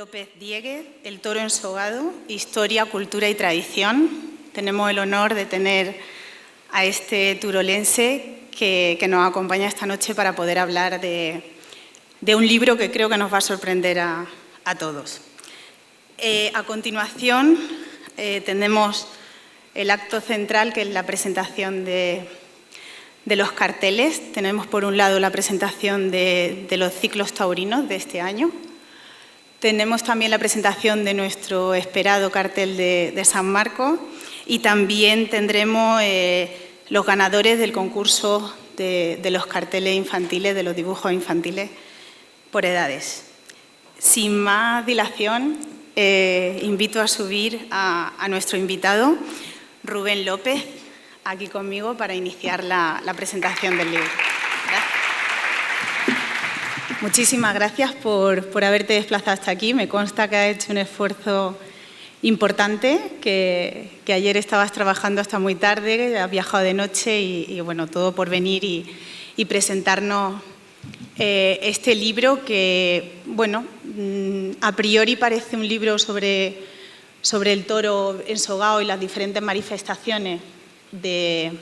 López Dieguez, El toro ensogado, historia, cultura y tradición. Tenemos el honor de tener a este turolense que nos acompaña esta noche para poder hablar de un libro que creo que nos va a sorprender a todos. A continuación tenemos el acto central, que es la presentación de los carteles. Tenemos por un lado la presentación de los ciclos taurinos de este año. Tenemos también la presentación de nuestro esperado cartel de San Marcos y también tendremos los ganadores del concurso de los carteles infantiles, de los dibujos infantiles por edades. Sin más dilación, invito a subir a nuestro invitado, Rubén López, aquí conmigo para iniciar la presentación del libro. Gracias. Muchísimas gracias por haberte desplazado hasta aquí. Me consta que has hecho un esfuerzo importante, que ayer estabas trabajando hasta muy tarde, has viajado de noche y bueno, todo por venir y presentarnos este libro que, bueno, a priori parece un libro sobre el toro ensogado y las diferentes manifestaciones del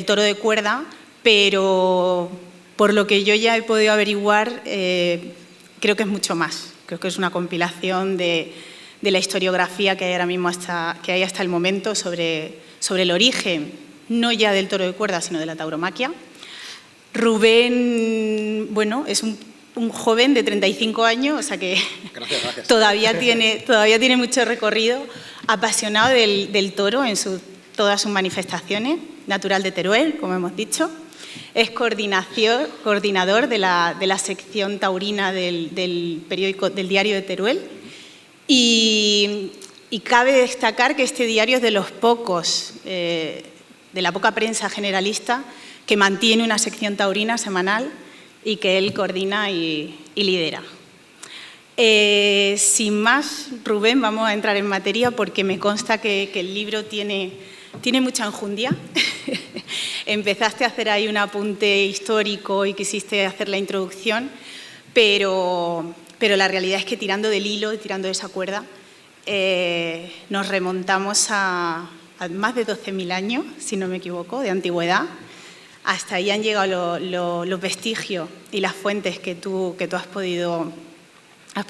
toro de cuerda, pero por lo que yo ya he podido averiguar, creo que es mucho más. Creo que es una compilación de la historiografía que hay ahora mismo hasta el momento sobre el origen, no ya del toro de cuerda, sino de la tauromaquia. Rubén, bueno, es un joven de 35 años, o sea que gracias. Todavía tiene mucho recorrido, apasionado del toro en todas sus manifestaciones, natural de Teruel, como hemos dicho. Es coordinador de la sección taurina del periódico, del diario de Teruel. Y cabe destacar que este diario es de los pocos, de la poca prensa generalista, que mantiene una sección taurina semanal y que él coordina y lidera. Sin más, Rubén, vamos a entrar en materia porque me consta que el libro tiene mucha enjundia. Empezaste a hacer ahí un apunte histórico y quisiste hacer la introducción, pero la realidad es que tirando del hilo y tirando de esa cuerda nos remontamos a más de 12.000 años, si no me equivoco, de antigüedad. Hasta ahí han llegado los vestigios y las fuentes que tú has podido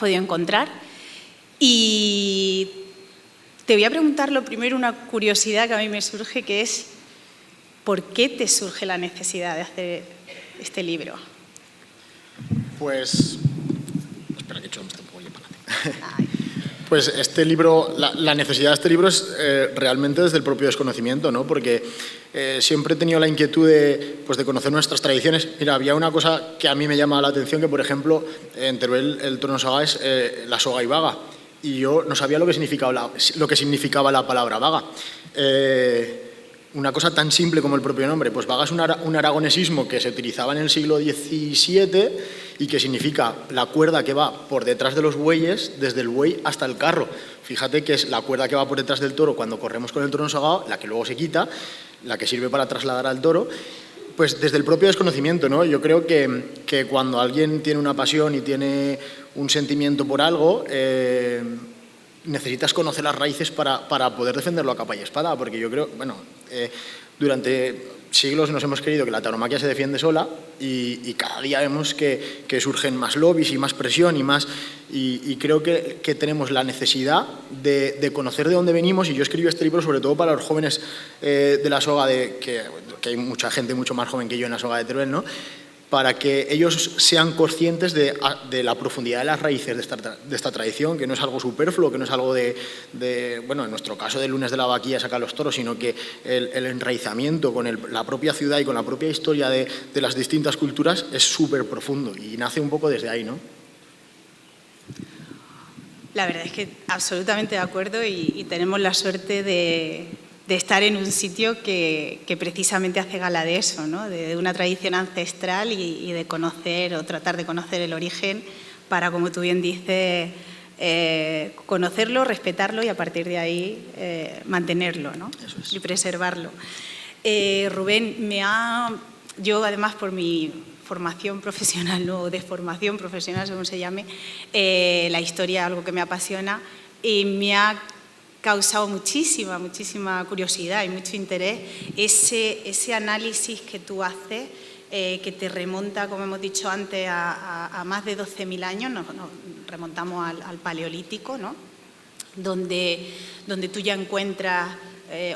encontrar. Y te voy a preguntar lo primero, una curiosidad que a mí me surge, que es ¿por qué te surge la necesidad de hacer este libro? Pues, espera que he hecho un poco para adelante. Pues este libro, la necesidad de este libro es realmente desde el propio desconocimiento, ¿no? Porque siempre he tenido la inquietud de conocer nuestras tradiciones. Mira, había una cosa que a mí me llama la atención, que por ejemplo en Teruel el toro ensogado es la soga y vaga, y yo no sabía lo que significaba la palabra vaga. Una cosa tan simple como el propio nombre, pues vaga es un aragonesismo que se utilizaba en el siglo XVII y que significa la cuerda que va por detrás de los bueyes, desde el buey hasta el carro. Fíjate que es la cuerda que va por detrás del toro cuando corremos con el toro ensogado, la que luego se quita, la que sirve para trasladar al toro, pues desde el propio desconocimiento, ¿no? Yo creo que cuando alguien tiene una pasión y tiene un sentimiento por algo, necesitas conocer las raíces para poder defenderlo a capa y espada, porque yo creo, bueno, durante siglos nos hemos creído que la tauromaquia se defiende sola y cada día vemos que surgen más lobbies y más presión y creo que tenemos la necesidad de conocer de dónde venimos, y yo escribo este libro sobre todo para los jóvenes de la soga, que hay mucha gente mucho más joven que yo en la soga de Teruel, ¿no? Para que ellos sean conscientes de la profundidad de las raíces de esta tradición, que no es algo superfluo, que no es algo bueno, en nuestro caso de lunes de la vaquilla sacar los toros, sino que el enraizamiento con la propia ciudad y con la propia historia de las distintas culturas es súper profundo y nace un poco desde ahí, ¿no? La verdad es que absolutamente de acuerdo y tenemos la suerte de estar en un sitio que precisamente hace gala de eso, ¿no? De una tradición ancestral y de conocer o tratar de conocer el origen para, como tú bien dices, conocerlo, respetarlo y a partir de ahí mantenerlo, ¿no? Eso es. Y preservarlo. Rubén, yo además por mi formación profesional, ¿no? O de formación profesional, según se llame, la historia, algo que me apasiona, y me ha causado muchísima curiosidad y mucho interés ese análisis que tú haces, que te remonta, como hemos dicho antes, a más de 12.000 años, nos remontamos al Paleolítico, ¿no? donde tú ya encuentras,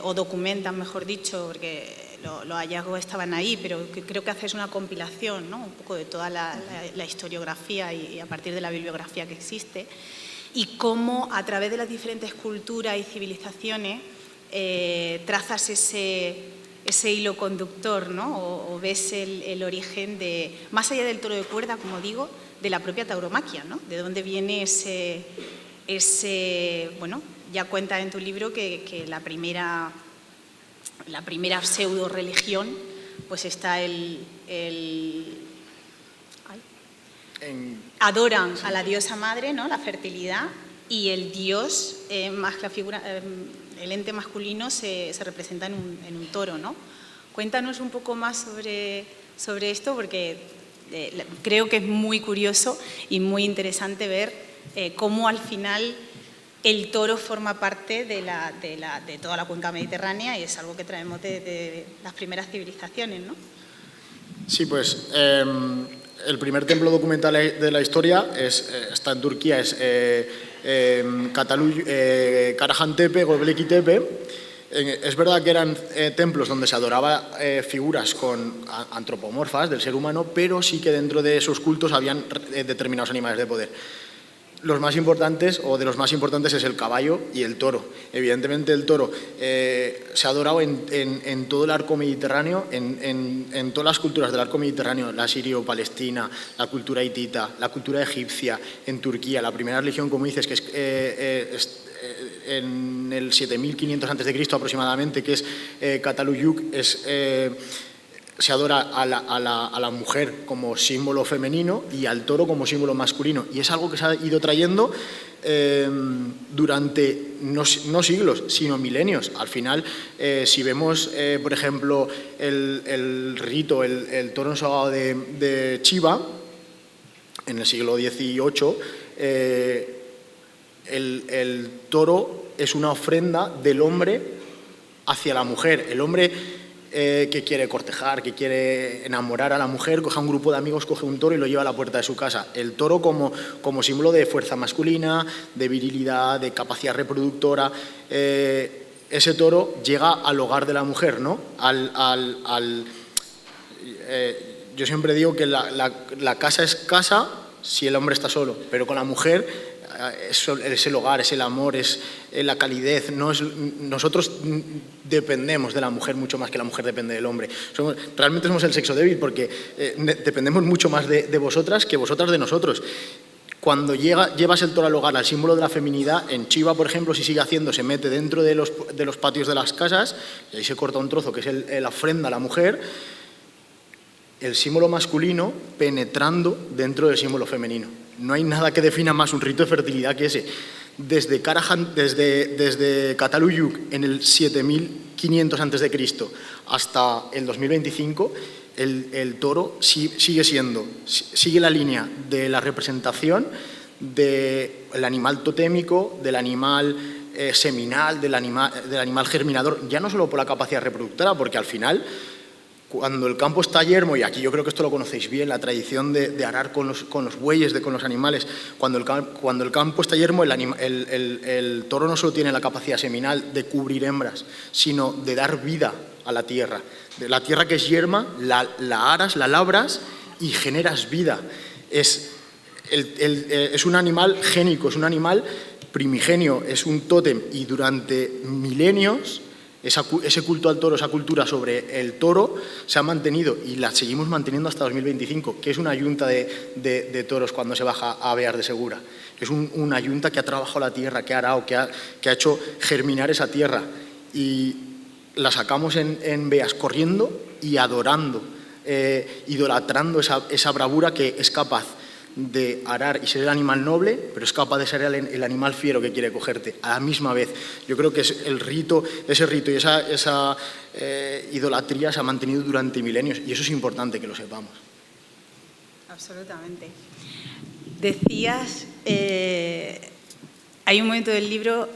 o documentas, mejor dicho, porque los hallazgos estaban ahí, pero creo que haces una compilación, ¿no? Un poco de toda la historiografía y a partir de la bibliografía que existe, y cómo a través de las diferentes culturas y civilizaciones trazas ese hilo conductor, ¿no? O ves el origen de, más allá del toro de cuerda, como digo, de la propia tauromaquia, ¿no? De dónde viene bueno, ya cuentas en tu libro que la primera pseudo religión, pues está adoran a la diosa madre, ¿no? La fertilidad, y el dios, más la figura, el ente masculino se representa en un toro, ¿no? Cuéntanos un poco más sobre esto, porque creo que es muy curioso y muy interesante ver cómo al final el toro forma parte de toda la cuenca mediterránea, y es algo que traemos de las primeras civilizaciones, ¿no? Sí, pues el primer templo documental de la historia está en Turquía, es Karahan Tepe, Göbekli Tepe. Es verdad que eran templos donde se adoraba figuras antropomorfas del ser humano, pero sí que dentro de esos cultos habían determinados animales de poder. Los más importantes, o de los más importantes, es el caballo y el toro. Evidentemente el toro se ha adorado en todo el arco mediterráneo, en todas las culturas del arco mediterráneo, la sirio-palestina, la cultura hitita, la cultura egipcia, en Turquía. La primera religión, como dices, que es en el 7500 a.C. aproximadamente, que es Cataluyuk, se adora a la mujer como símbolo femenino y al toro como símbolo masculino. Y es algo que se ha ido trayendo durante no siglos, sino milenios. Al final, si vemos, por ejemplo, el rito, el toro ensogado de Chiva, en el siglo XVIII, el toro es una ofrenda del hombre hacia la mujer. El hombre que quiere cortejar, que quiere enamorar a la mujer, coge a un grupo de amigos, coge un toro y lo lleva a la puerta de su casa. El toro como símbolo de fuerza masculina, de virilidad, de capacidad reproductora. Ese toro llega al hogar de la mujer, ¿no? Yo siempre digo que la casa es casa si el hombre está solo, pero con la mujer es el hogar, es el amor, es la calidez. Nosotros dependemos de la mujer mucho más que la mujer depende del hombre. Realmente somos el sexo débil porque dependemos mucho más de vosotras que vosotras de nosotros. Cuando llevas el toro al hogar, al símbolo de la feminidad, en Chiva, por ejemplo, si sigue haciendo, se mete dentro de los patios de las casas y ahí se corta un trozo que es la ofrenda a la mujer, el símbolo masculino penetrando dentro del símbolo femenino. No hay nada que defina más un rito de fertilidad que ese. Desde Cataluyuk en el 7500 a.C. hasta el 2025, el toro sigue la línea de la representación del animal totémico, del animal seminal, del animal germinador, ya no solo por la capacidad reproductora, porque al final, cuando el campo está yermo, y aquí yo creo que esto lo conocéis bien, la tradición de arar con los bueyes, con los animales, cuando el campo está yermo, el toro no solo tiene la capacidad seminal de cubrir hembras, sino de dar vida a la tierra. De la tierra que es yerma, la aras, la labras y generas vida. Es un animal génico, es un animal primigenio, es un tótem, y durante milenios ese culto al toro, esa cultura sobre el toro se ha mantenido y la seguimos manteniendo hasta 2025, que es una yunta de toros cuando se baja a Beas de Segura. Es una yunta que ha trabajado la tierra, que ha arado, que ha hecho germinar esa tierra, y la sacamos en Beas corriendo y adorando, idolatrando esa bravura que es capaz de arar y ser el animal noble, pero es capaz de ser el animal fiero que quiere cogerte a la misma vez. Yo creo que es ese rito y esa idolatría se ha mantenido durante milenios, y eso es importante que lo sepamos. Absolutamente. Decías, hay un momento del libro,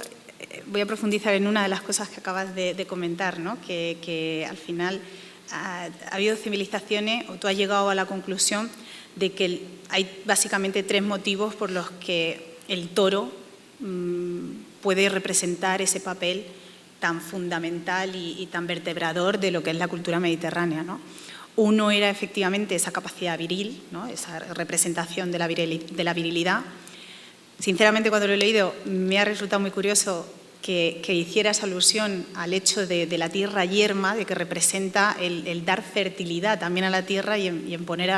voy a profundizar en una de las cosas que acabas de comentar, ¿no? Que al final ha habido civilizaciones, o tú has llegado a la conclusión de que hay básicamente 3 motivos por los que el toro puede representar ese papel tan fundamental y tan vertebrador de lo que es la cultura mediterránea, ¿no? Uno era efectivamente esa capacidad viril, ¿no? Esa representación de la virilidad. Sinceramente, cuando lo he leído, me ha resultado muy curioso que hicieras alusión al hecho de la tierra yerma, de que representa el dar fertilidad también a la tierra y en poner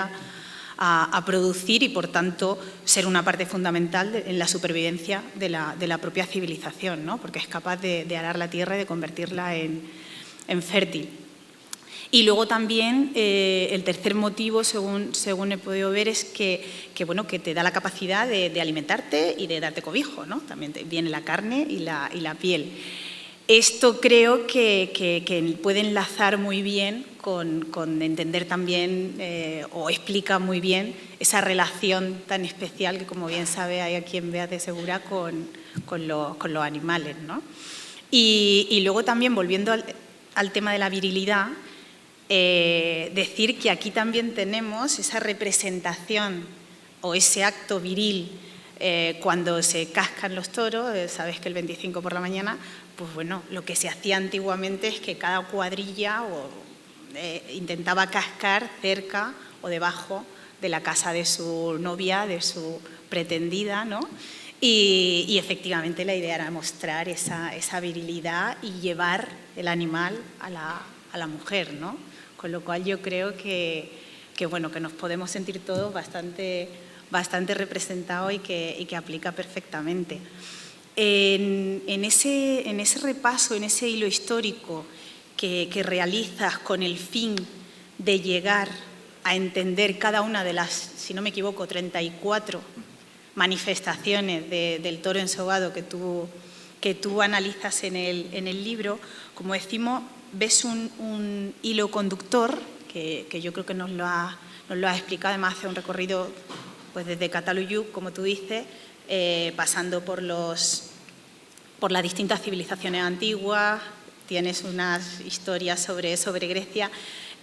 a producir y, por tanto, ser una parte fundamental en la supervivencia de la propia civilización, ¿no? Porque es capaz de arar la tierra y de convertirla en fértil. Y luego también el tercer motivo, según he podido ver, es que te da la capacidad de alimentarte y de darte cobijo, ¿no? También viene la carne y la piel. Esto creo que puede enlazar muy bien con entender también, o explica muy bien, esa relación tan especial que, como bien sabe, hay aquí en Beas de Segura con los animales, ¿no? Y luego también, volviendo al tema de la virilidad, decir que aquí también tenemos esa representación o ese acto viril cuando se cascan los toros, sabes que el 25 por la mañana, pues bueno, lo que se hacía antiguamente es que cada cuadrilla intentaba cascar cerca o debajo de la casa de su novia, de su pretendida, ¿no? Y efectivamente la idea era mostrar esa virilidad y llevar el animal a la mujer, ¿no? Con lo cual yo creo que nos podemos sentir todos bastante representados y que aplica perfectamente. En ese repaso, en ese hilo histórico que realizas con el fin de llegar a entender cada una de las, si no me equivoco, 34 manifestaciones del toro ensogado que tú analizas en el libro, como decimos, ves un hilo conductor que yo creo que nos lo has explicado. Además, hace un recorrido pues desde Cataluyuk, como tú dices, pasando por las distintas civilizaciones antiguas. Tienes unas historias sobre Grecia.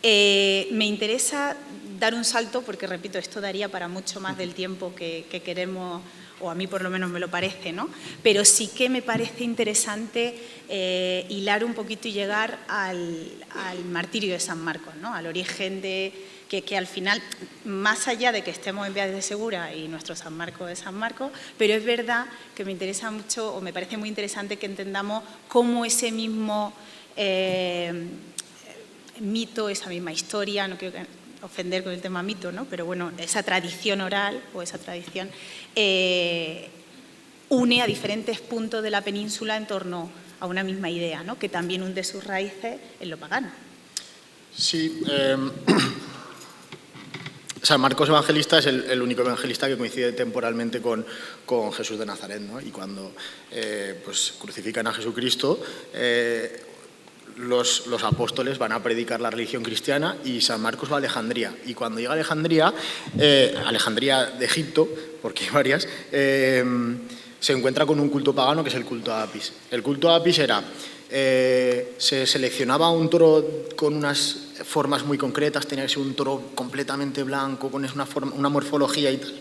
Me interesa dar un salto porque, repito, esto daría para mucho más del tiempo que queremos, o a mí por lo menos me lo parece, ¿no? Pero sí que me parece interesante hilar un poquito y llegar al martirio de San Marcos, ¿no? Al origen de que al final, más allá de que estemos en Beas de Segura y nuestro San Marcos es San Marcos, pero es verdad que me interesa mucho, o me parece muy interesante que entendamos cómo ese mismo mito, esa misma historia, no quiero ofender con el tema mito, ¿no? Pero bueno, esa tradición oral o esa tradición une a diferentes puntos de la península en torno a una misma idea, ¿no? Que también hunde sus raíces en lo pagano. Sí, San Marcos Evangelista es el único evangelista que coincide temporalmente con Jesús de Nazaret, ¿no? Y cuando pues crucifican a Jesucristo, los apóstoles van a predicar la religión cristiana y San Marcos va a Alejandría. Y cuando llega a Alejandría, Alejandría de Egipto, porque hay varias, se encuentra con un culto pagano que es el culto a Apis. El culto a Apis era, se seleccionaba un toro con unas formas muy concretas, tenía que ser un toro completamente blanco, con una morfología y tal,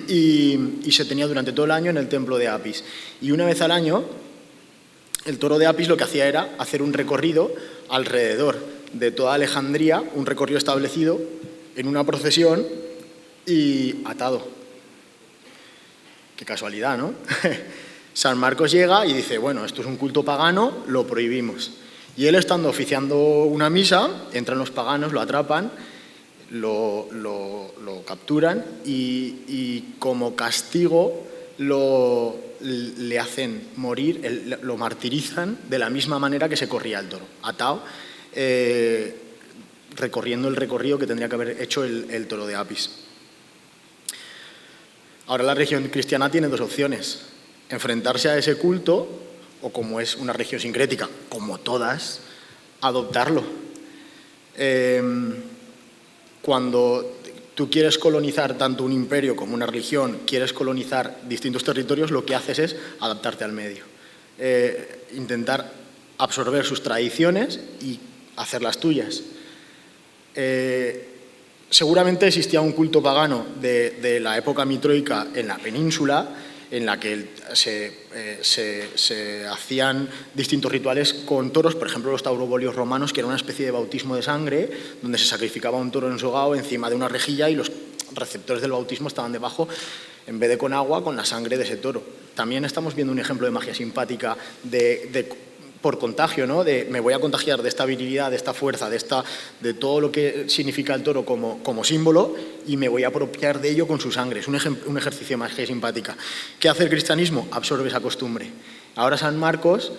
y se tenía durante todo el año en el templo de Apis. Y una vez al año, el toro de Apis lo que hacía era hacer un recorrido alrededor de toda Alejandría, un recorrido establecido en una procesión y atado. Qué casualidad, ¿no? San Marcos llega y dice, bueno, esto es un culto pagano, lo prohibimos. Y él, estando oficiando una misa, entran los paganos, lo atrapan, lo capturan y como castigo le hacen morir, lo martirizan de la misma manera que se corría el toro, atado, recorriendo el recorrido que tendría que haber hecho el toro de Apis. Ahora la religión cristiana tiene dos opciones: enfrentarse a ese culto o, como es una religión sincrética, como todas, adoptarlo. Cuando tú quieres colonizar tanto un imperio como una religión, quieres colonizar distintos territorios, lo que haces es adaptarte al medio. Intentar absorber sus tradiciones y hacerlas tuyas. Seguramente existía un culto pagano de la época mitoica en la península, en la que se hacían distintos rituales con toros, por ejemplo los taurobolios romanos, que era una especie de bautismo de sangre, donde se sacrificaba un toro ensogado encima de una rejilla y los receptores del bautismo estaban debajo, en vez de con agua, con la sangre de ese toro. También estamos viendo un ejemplo de magia simpática por contagio, ¿no? Me voy a contagiar de esta virilidad, de esta fuerza, de todo lo que significa el toro como símbolo, y me voy a apropiar de ello con su sangre. Es un ejercicio de magia simpática. ¿Qué hace el cristianismo? Absorbe esa costumbre. Ahora San Marcos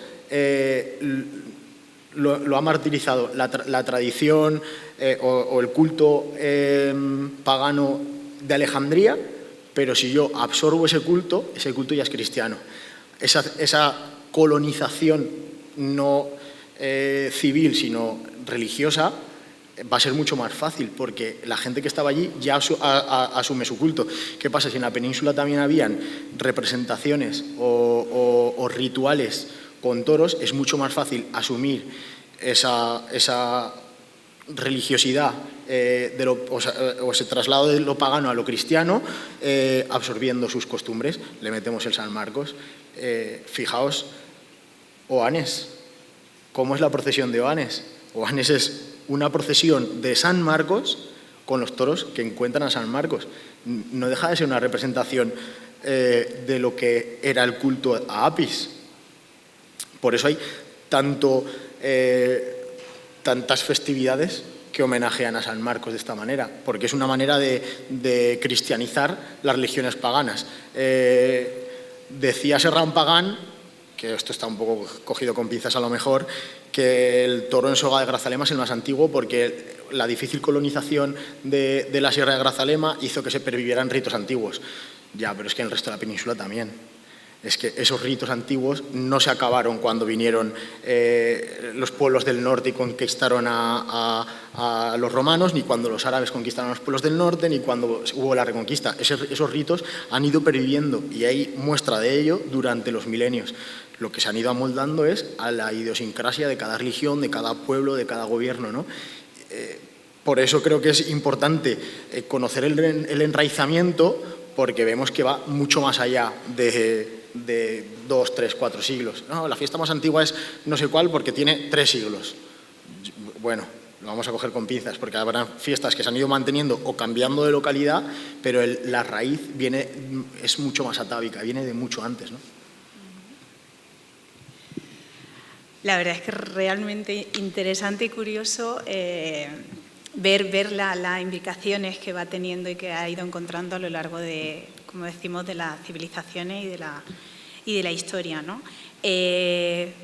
lo ha martirizado. La tradición o el culto pagano de Alejandría, pero si yo absorbo ese culto ya es cristiano. Esa colonización no civil, sino religiosa, va a ser mucho más fácil, porque la gente que estaba allí ya asume su culto. ¿Qué pasa? Si en la península también habían representaciones o rituales con toros, es mucho más fácil asumir esa religiosidad o ese traslado de lo pagano a lo cristiano, absorbiendo sus costumbres. Le metemos el San Marcos. Fijaos, Oanes. ¿Cómo es la procesión de Oanes? Oanes es una procesión de San Marcos con los toros que encuentran a San Marcos. No deja de ser una representación de lo que era el culto a Apis. Por eso hay tantas festividades que homenajean a San Marcos de esta manera, porque es una manera de cristianizar las religiones paganas. Decía Serrán Pagán, que esto está un poco cogido con pinzas a lo mejor, que el toro en soga de Grazalema es el más antiguo porque la difícil colonización de la Sierra de Grazalema hizo que se pervivieran ritos antiguos. Ya, pero es que en el resto de la península también. Es que esos ritos antiguos no se acabaron cuando vinieron los pueblos del norte y conquistaron a los romanos, ni cuando los árabes conquistaron a los pueblos del norte, ni cuando hubo la reconquista. Esos ritos han ido perviviendo y hay muestra de ello durante los milenios. Lo que se han ido amoldando es a la idiosincrasia de cada religión, de cada pueblo, de cada gobierno, ¿no? Por eso creo que es importante conocer el enraizamiento, porque vemos que va mucho más allá de 2, 3, 4 siglos. No, la fiesta más antigua es no sé cuál porque tiene 3 siglos. Bueno, lo vamos a coger con pinzas, porque habrá fiestas que se han ido manteniendo o cambiando de localidad, pero la raíz es mucho más atávica, viene de mucho antes, ¿no? La verdad es que es realmente interesante y curioso ver las implicaciones que va teniendo y que ha ido encontrando a lo largo de, como decimos, de las civilizaciones y de la historia, ¿no?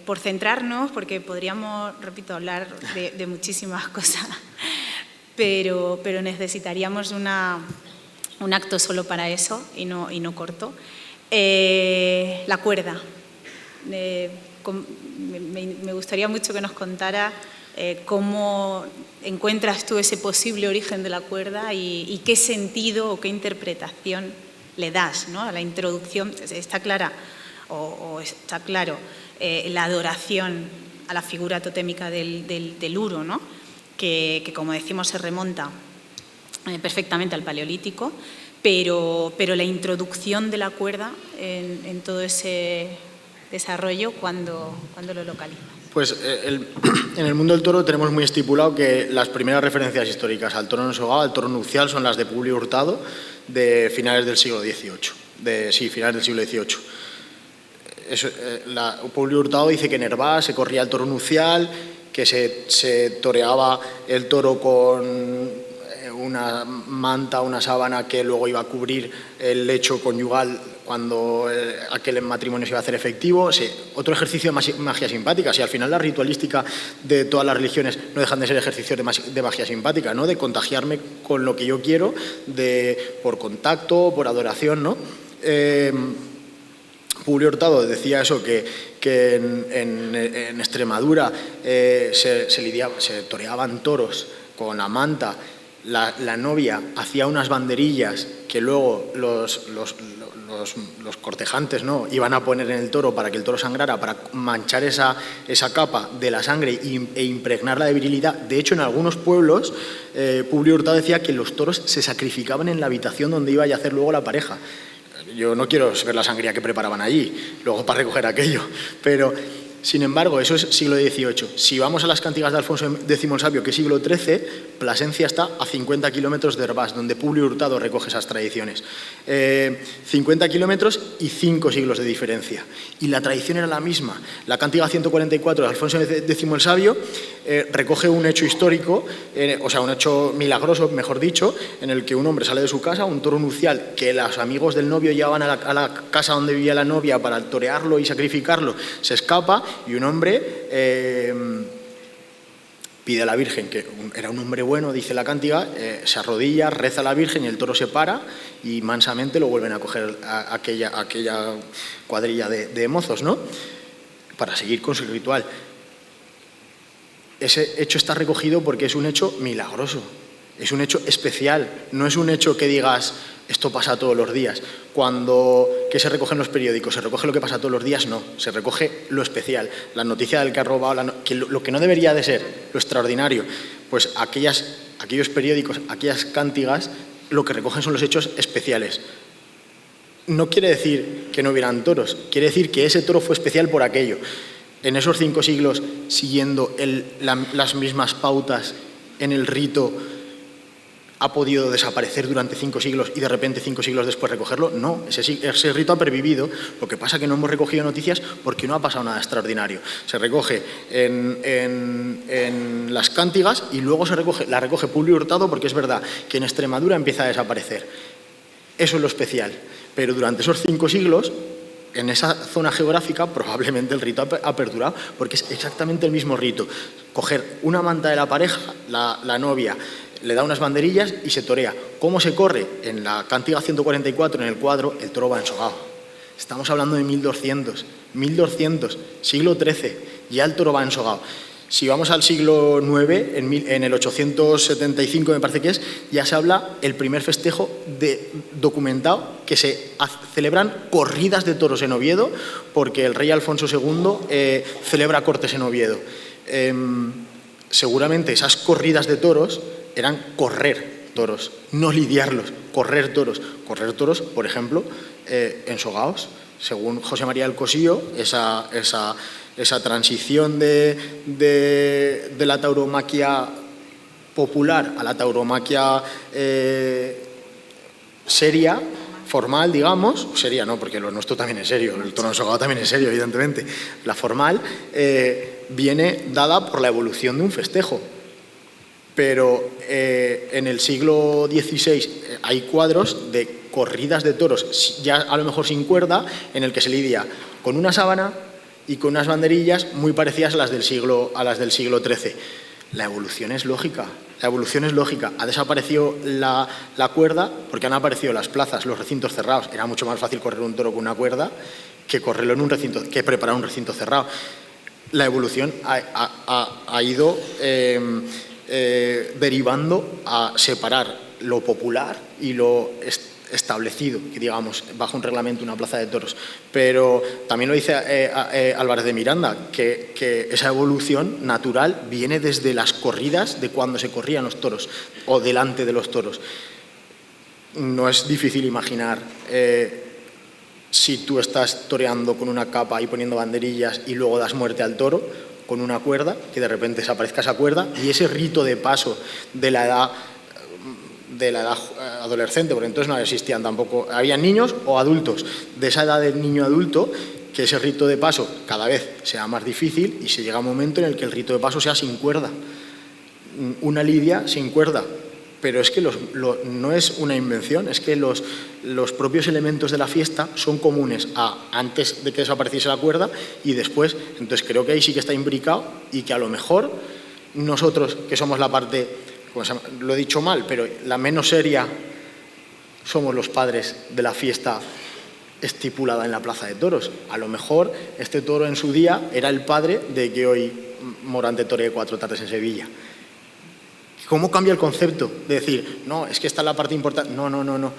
Por centrarnos, porque podríamos, repito, hablar de muchísimas cosas, pero necesitaríamos un acto solo para eso y no corto. La cuerda. Me gustaría mucho que nos contara cómo encuentras tú ese posible origen de la cuerda y qué sentido o qué interpretación le das, ¿no? A la introducción. Está clara o está claro la adoración a la figura totémica del uro, ¿no? que como decimos se remonta perfectamente al Paleolítico, pero la introducción de la cuerda en todo ese desarrollo, ¿cuándo lo localiza? Pues en el mundo del toro tenemos muy estipulado que las primeras referencias históricas al toro ensogado, al toro nupcial, son las de Publio Hurtado, de finales del siglo XVIII. Finales del siglo XVIII. Publio Hurtado dice que en Hervás se corría el toro nupcial, que se toreaba el toro con una manta, una sábana que luego iba a cubrir el lecho conyugal cuando aquel matrimonio se iba a hacer efectivo. Sí, otro ejercicio de magia simpática. Si al final la ritualística de todas las religiones no dejan de ser ejercicios de magia simpática, ¿no? De contagiarme con lo que yo quiero, por contacto, por adoración, ¿no? Publio Hurtado decía eso, que en Extremadura se toreaban toros con la manta. la novia hacía unas banderillas que luego los cortejantes, ¿no?, iban a poner en el toro para que el toro sangrara, para manchar esa capa de la sangre e impregnarla de virilidad. De hecho, en algunos pueblos, Publio Hurtado decía que los toros se sacrificaban en la habitación donde iba a yacer luego la pareja. Yo no quiero ver la sangría que preparaban allí, luego para recoger aquello, pero... Sin embargo, eso es siglo XVIII. Si vamos a las cantigas de Alfonso X el Sabio, que es siglo XIII, Plasencia está a 50 kilómetros de Hervás, donde Publio Hurtado recoge esas tradiciones. 50 kilómetros y 5 siglos de diferencia. Y la tradición era la misma. La cantiga 144 de Alfonso X el Sabio recoge un hecho histórico, o sea, un hecho milagroso, mejor dicho, en el que un hombre sale de su casa, un toro nupcial que los amigos del novio llevaban a la casa donde vivía la novia para torearlo y sacrificarlo, se escapa. Y un hombre pide a la Virgen, que era un hombre bueno, dice la cántiga, se arrodilla, reza a la Virgen y el toro se para y mansamente lo vuelven a coger a aquella cuadrilla de mozos, ¿no?, para seguir con su ritual. Ese hecho está recogido porque es un hecho milagroso, es un hecho especial, no es un hecho que digas esto pasa todos los días. ¿Qué se recoge en los periódicos? ¿Se recoge lo que pasa todos los días? No, se recoge lo especial, la noticia del que ha robado, lo que no debería de ser, lo extraordinario. Pues aquellos periódicos, aquellas cántigas, lo que recogen son los hechos especiales. No quiere decir que no hubieran toros, quiere decir que ese toro fue especial por aquello. En esos 5 siglos, siguiendo las mismas pautas en el rito, ¿ha podido desaparecer durante 5 siglos y de repente 5 siglos después recogerlo? No, ese rito ha pervivido. Lo que pasa es que no hemos recogido noticias porque no ha pasado nada extraordinario. Se recoge en las cántigas y luego la recoge Publio Hurtado, porque es verdad que en Extremadura empieza a desaparecer. Eso es lo especial. Pero durante esos 5 siglos, en esa zona geográfica, probablemente el rito ha perdurado, porque es exactamente el mismo rito. Coger una manta de la pareja, la novia, le da unas banderillas y se torea. ¿Cómo se corre? En la cantiga 144, en el cuadro, el toro va ensogado. Estamos hablando de 1200, siglo XIII, ya el toro va ensogado. Si vamos al siglo IX, en el 875 me parece que es, ya se habla el primer festejo documentado, que se celebran corridas de toros en Oviedo, porque el rey Alfonso II celebra cortes en Oviedo. Seguramente esas corridas de toros eran correr toros, no lidiarlos, correr toros. Correr toros, por ejemplo, ensogados. Según José María del Cosío, esa transición de la tauromaquia popular a la tauromaquia seria, formal, digamos, seria no, porque lo nuestro también es serio, el toro ensogado también es serio, evidentemente. La formal viene dada por la evolución de un festejo. Pero en el siglo XVI hay cuadros de corridas de toros, ya a lo mejor sin cuerda, en el que se lidia con una sábana y con unas banderillas muy parecidas a las del siglo XIII. La evolución es lógica. Ha desaparecido la cuerda porque han aparecido las plazas, los recintos cerrados. Era mucho más fácil correr un toro con una cuerda que correrlo en un recinto, que preparar un recinto cerrado. La evolución ha ido derivando a separar lo popular y lo establecido, que digamos, bajo un reglamento, una plaza de toros. Pero también lo dice Álvarez de Miranda, que esa evolución natural viene desde las corridas de cuando se corrían los toros o delante de los toros. No es difícil imaginar si tú estás toreando con una capa y poniendo banderillas y luego das muerte al toro con una cuerda, que de repente desaparezca esa cuerda y ese rito de paso de la edad adolescente, porque entonces no existían tampoco, había niños o adultos, de esa edad del niño adulto, que ese rito de paso cada vez sea más difícil y se llega a un momento en el que el rito de paso sea sin cuerda, una lidia sin cuerda. Pero es que no es una invención, es que los propios elementos de la fiesta son comunes antes de que desapareciese la cuerda y después. Entonces creo que ahí sí que está imbricado y que a lo mejor nosotros, que somos la parte, lo he dicho mal, pero la menos seria, somos los padres de la fiesta estipulada en la plaza de toros. A lo mejor este toro en su día era el padre de que hoy Morante toree 4 tardes en Sevilla. ¿Cómo cambia el concepto de decir, no, es que esta es la parte importante? No, no, no, no.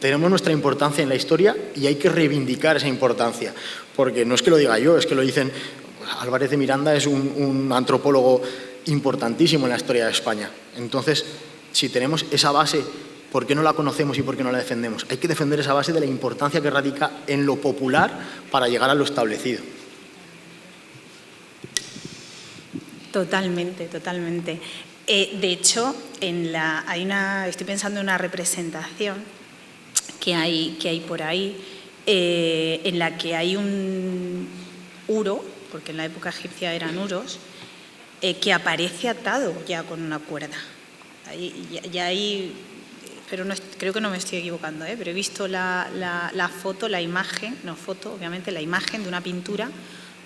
Tenemos nuestra importancia en la historia y hay que reivindicar esa importancia. Porque no es que lo diga yo, es que lo dicen... Álvarez de Miranda es un antropólogo importantísimo en la historia de España. Entonces, si tenemos esa base, ¿por qué no la conocemos y por qué no la defendemos? Hay que defender esa base de la importancia que radica en lo popular para llegar a lo establecido. Totalmente, totalmente. De hecho, estoy pensando en una representación que hay por ahí, en la que hay un uro, porque en la época egipcia eran uros, que aparece atado ya con una cuerda. Pero creo que no me estoy equivocando, pero he visto la foto, la imagen, no foto, obviamente, la imagen de una pintura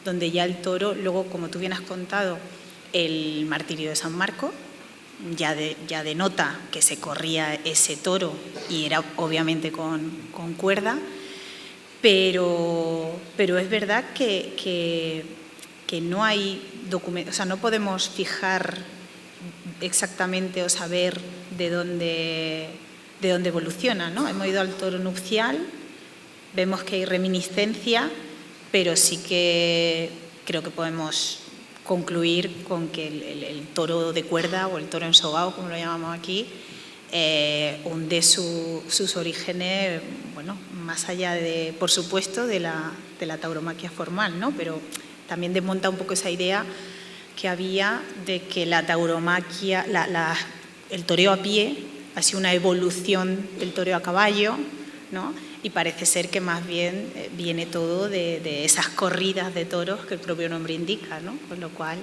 donde ya el toro, luego, como tú bien has contado, el martirio de San Marcos, ya denota que se corría ese toro y era obviamente con cuerda, pero es verdad que no hay documentos, o sea, no podemos fijar exactamente o saber de dónde evoluciona, ¿no? Hemos ido al toro nupcial, vemos que hay reminiscencia, pero sí que creo que podemos concluir con que el toro de cuerda o el toro ensogado, como lo llamamos aquí, hunde sus orígenes, bueno, más allá de, por supuesto, de la tauromaquia formal, ¿no? Pero también desmonta un poco esa idea que había de que la tauromaquia, el toreo a pie ha sido una evolución del toreo a caballo, ¿no? Y parece ser que más bien viene todo de esas corridas de toros que el propio nombre indica, ¿no? Con lo cual,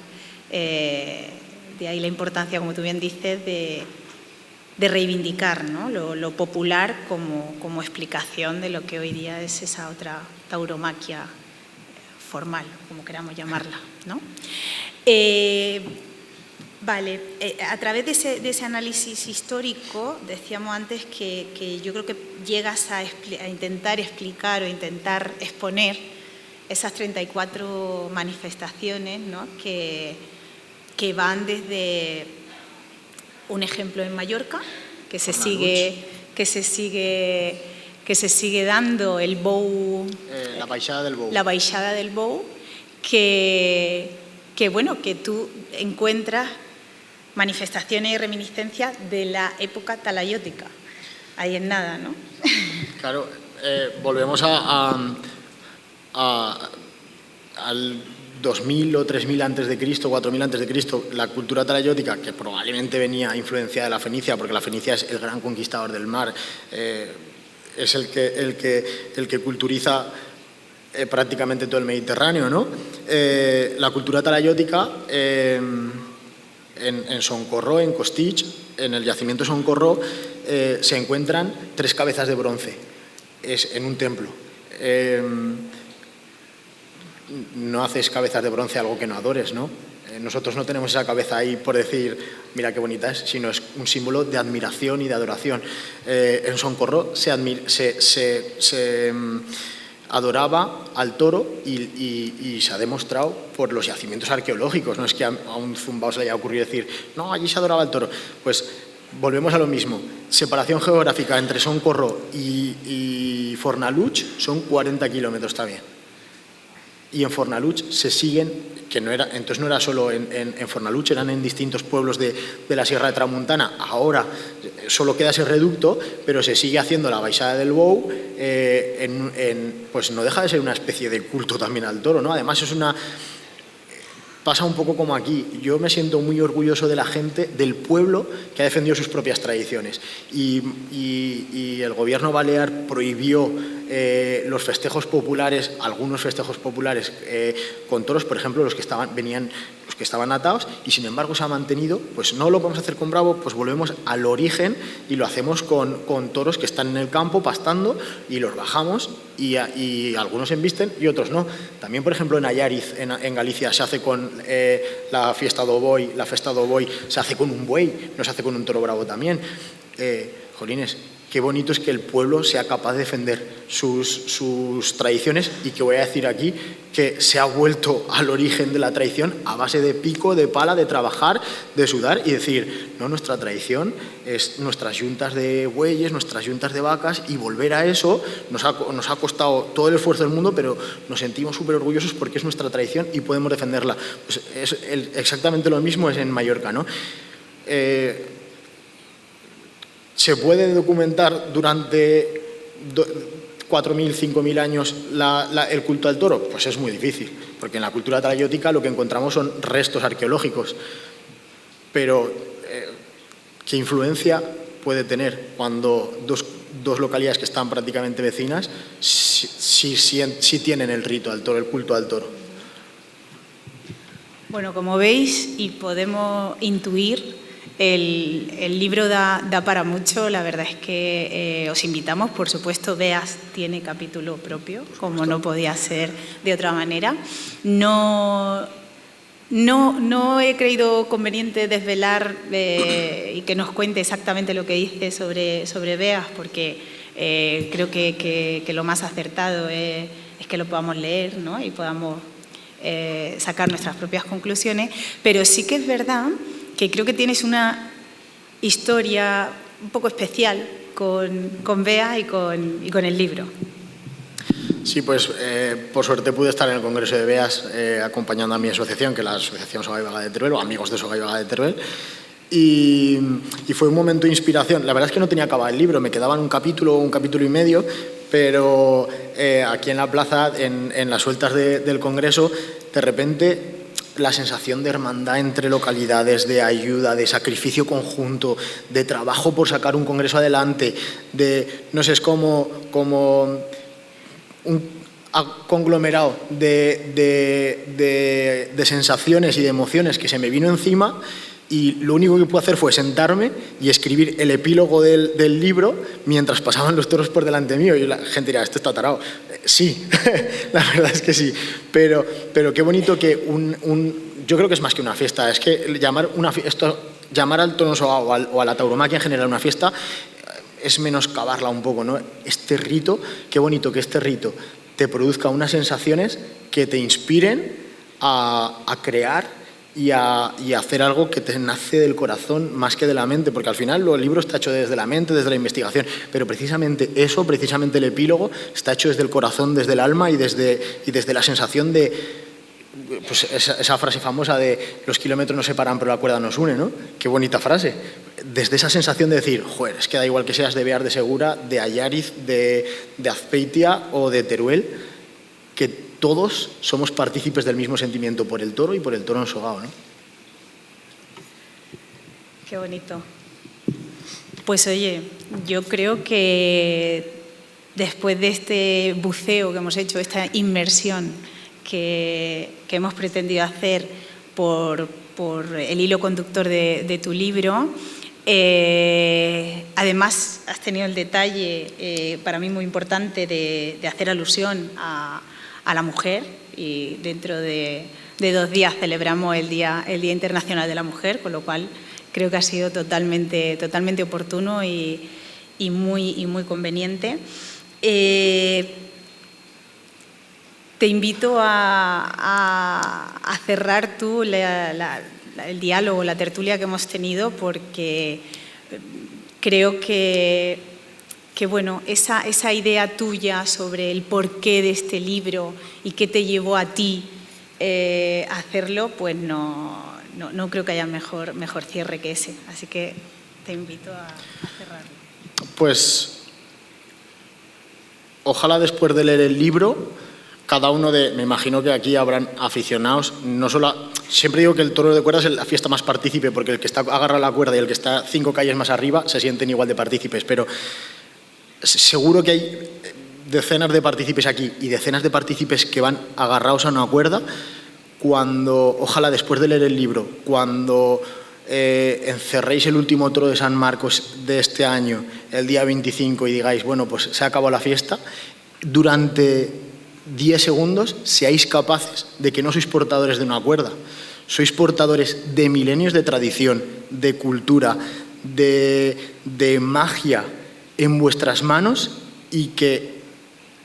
de ahí la importancia, como tú bien dices, de reivindicar, ¿no? lo popular como explicación de lo que hoy día es esa otra tauromaquia formal, como queramos llamarla, ¿no? Vale, a través de ese análisis histórico, decíamos antes que yo creo que llegas a intentar explicar o intentar exponer esas 34 manifestaciones, ¿no? que van desde un ejemplo en Mallorca, que se sigue dando el Bou, la baixada del Bou. La baixada del Bou, que bueno, que tú encuentras manifestaciones y reminiscencias de la época talayótica. Ahí en nada, ¿no? Claro, volvemos al 2000 o 3000 antes de Cristo, 4000 antes de Cristo, la cultura talayótica, que probablemente venía influenciada de la fenicia, porque la fenicia es el gran conquistador del mar, es el que culturiza prácticamente todo el Mediterráneo, ¿no? La cultura talayótica en Soncorró, en Costitx, en el yacimiento Soncorró, se encuentran 3 cabezas de bronce, es en un templo. No haces cabezas de bronce algo que no adores, ¿no? Nosotros no tenemos esa cabeza ahí por decir, mira qué bonita es, sino es un símbolo de admiración y de adoración. En Soncorró se adoraba al toro y se ha demostrado por los yacimientos arqueológicos. No es que a un zumbao se le haya ocurrido decir, no, allí se adoraba al toro. Pues volvemos a lo mismo. Separación geográfica entre Soncorró y Fornalutx son 40 kilómetros también. Y en Fornalutx se siguen, entonces no era solo en Fornalutx, eran en distintos pueblos de la Sierra de Tramuntana. Ahora solo queda ese reducto, pero se sigue haciendo la baixada del Bou, pues no deja de ser una especie de culto también al toro, ¿no? Además pasa un poco como aquí. Yo me siento muy orgulloso de la gente, del pueblo que ha defendido sus propias tradiciones. Y el gobierno balear prohibió los festejos populares, algunos festejos populares con toros, por ejemplo, los que estaban atados, y sin embargo se ha mantenido. Pues no lo podemos hacer con Bravo, pues volvemos al origen y lo hacemos con toros que están en el campo pastando y los bajamos y algunos embisten y otros no. También, por ejemplo, en Allariz, en Galicia, se hace con la fiesta do Boi se hace con un buey, no se hace con un toro bravo también. Jolines, qué bonito es que el pueblo sea capaz de defender sus tradiciones, y que voy a decir aquí que se ha vuelto al origen de la tradición a base de pico, de pala, de trabajar, de sudar y decir, no, nuestra tradición es nuestras yuntas de bueyes, nuestras yuntas de vacas, y volver a eso nos ha costado todo el esfuerzo del mundo, pero nos sentimos súper orgullosos porque es nuestra tradición y podemos defenderla. Pues exactamente lo mismo es en Mallorca, ¿no? ¿Se puede documentar durante 4.000, 5.000 años el culto al toro? Pues es muy difícil, porque en la cultura trayótica lo que encontramos son restos arqueológicos. Pero, ¿qué influencia puede tener cuando dos localidades que están prácticamente vecinas sí tienen el rito al toro, el culto al toro? Bueno, como veis y podemos intuir, el libro da para mucho. La verdad es que os invitamos, por supuesto. Beas tiene capítulo propio, como no podía ser de otra manera. No he creído conveniente desvelar y que nos cuente exactamente lo que dice sobre Beas, porque creo que lo más acertado es que lo podamos leer, ¿no? Y podamos sacar nuestras propias conclusiones. Pero sí que es verdad que creo que tienes una historia un poco especial con Bea y con el libro. Sí, pues por suerte pude estar en el Congreso de Beas acompañando a mi asociación, que es la Asociación Soga y Vega de Teruel, o Amigos de Soga y Vega de Teruel, y fue un momento de inspiración. La verdad es que no tenía acabado el libro, me quedaban un capítulo y medio, pero aquí en la plaza, en las sueltas del Congreso, de repente la sensación de hermandad entre localidades, de ayuda, de sacrificio conjunto, de trabajo por sacar un congreso adelante, no sé, es como un conglomerado de sensaciones y de emociones que se me vino encima, y lo único que pude hacer fue sentarme y escribir el epílogo del libro mientras pasaban los toros por delante mío, y la gente dirá, esto está tarado. Sí, la verdad es que sí, pero qué bonito que yo creo que es más que una fiesta, es que llamar al toro ensogado o a la tauromaquia en general una fiesta es menoscabarla un poco, ¿no? Este rito, qué bonito que este rito te produzca unas sensaciones que te inspiren a crear y a hacer algo que te nace del corazón más que de la mente, porque al final el libro está hecho desde la mente, desde la investigación, pero precisamente el epílogo está hecho desde el corazón, desde el alma y desde la sensación de, pues esa frase famosa de los kilómetros nos separan pero la cuerda nos une, ¿no? Qué bonita frase. Desde esa sensación de decir, joder, es que da igual que seas de Bear de Segura, de Allariz, de Azpeitia o de Teruel, que todos somos partícipes del mismo sentimiento por el toro y por el toro ensogado, ¿no? Qué bonito. Pues oye, yo creo que después de este buceo que hemos hecho, esta inmersión que hemos pretendido hacer por el hilo conductor de tu libro, además has tenido el detalle, para mí muy importante, de hacer alusión a la mujer, y dentro de 2 días celebramos el Día Internacional de la Mujer, con lo cual creo que ha sido totalmente oportuno y muy conveniente. Te invito a cerrar tú el diálogo, la tertulia que hemos tenido, porque creo que bueno, esa idea tuya sobre el porqué de este libro y qué te llevó a ti a hacerlo, pues no creo que haya mejor cierre que ese. Así que te invito a cerrarlo. Pues ojalá después de leer el libro, cada uno me imagino que aquí habrán aficionados, no solo siempre digo que el toro de cuerdas es la fiesta más partícipe, porque el que está agarrado a la cuerda y el que está 5 calles más arriba se sienten igual de partícipes, pero seguro que hay decenas de partícipes aquí y decenas de partícipes que van agarrados a una cuerda. Ojalá después de leer el libro, cuando encerréis el último toro de San Marcos de este año, el día 25, y digáis, bueno, pues se ha acabado la fiesta, durante 10 segundos seáis capaces de que no sois portadores de una cuerda, sois portadores de milenios de tradición, de cultura, de magia, en vuestras manos y que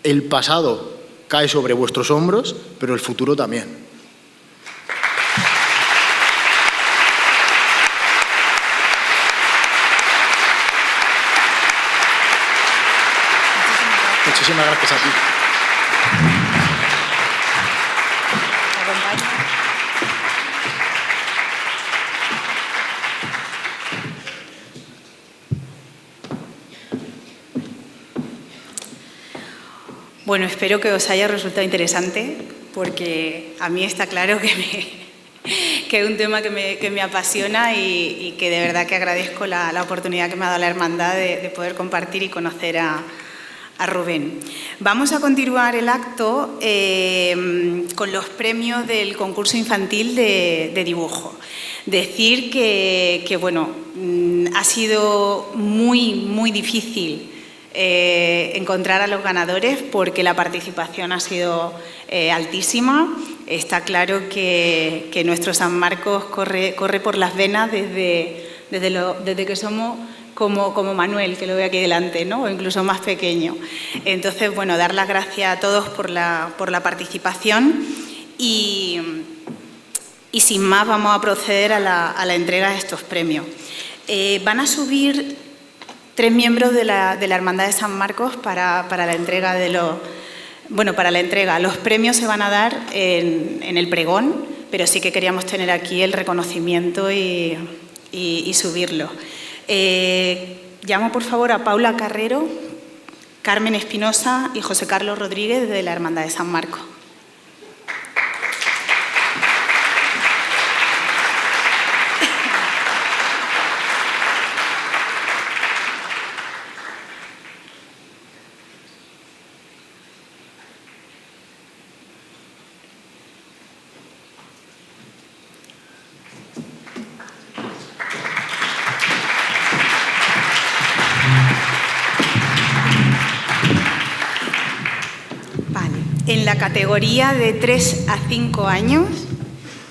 el pasado cae sobre vuestros hombros, pero el futuro también. Muchísimas gracias a ti. Bueno, espero que os haya resultado interesante, porque a mí está claro que es un tema que me apasiona y que de verdad que agradezco la oportunidad que me ha dado la Hermandad de poder compartir y conocer a Rubén. Vamos a continuar el acto con los premios del concurso infantil de dibujo. Decir que bueno, ha sido muy difícil encontrar a los ganadores porque la participación ha sido altísima. Está claro que nuestro San Marcos corre por las venas desde que somos como Manuel, que lo veo aquí delante, ¿no? O incluso más pequeño. Entonces, bueno, dar las gracias a todos por la participación y sin más vamos a proceder a la entrega de estos premios. Van a subir 3 miembros de la Hermandad de San Marcos para la entrega de los... Bueno, para la entrega. Los premios se van a dar en el pregón, pero sí que queríamos tener aquí el reconocimiento y subirlo. Llamo, por favor, a Paula Carrero, Carmen Espinosa y José Carlos Rodríguez de la Hermandad de San Marcos. En la categoría de 3 a 5 años,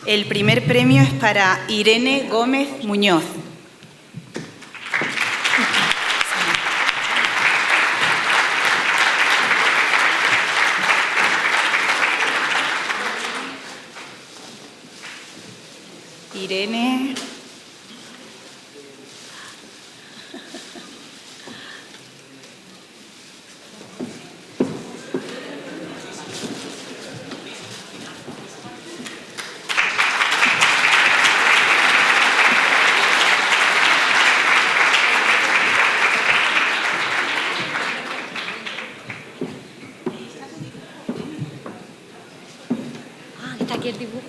el primer premio es para Irene Gómez Muñoz. Irene. Está aquí el dibujo.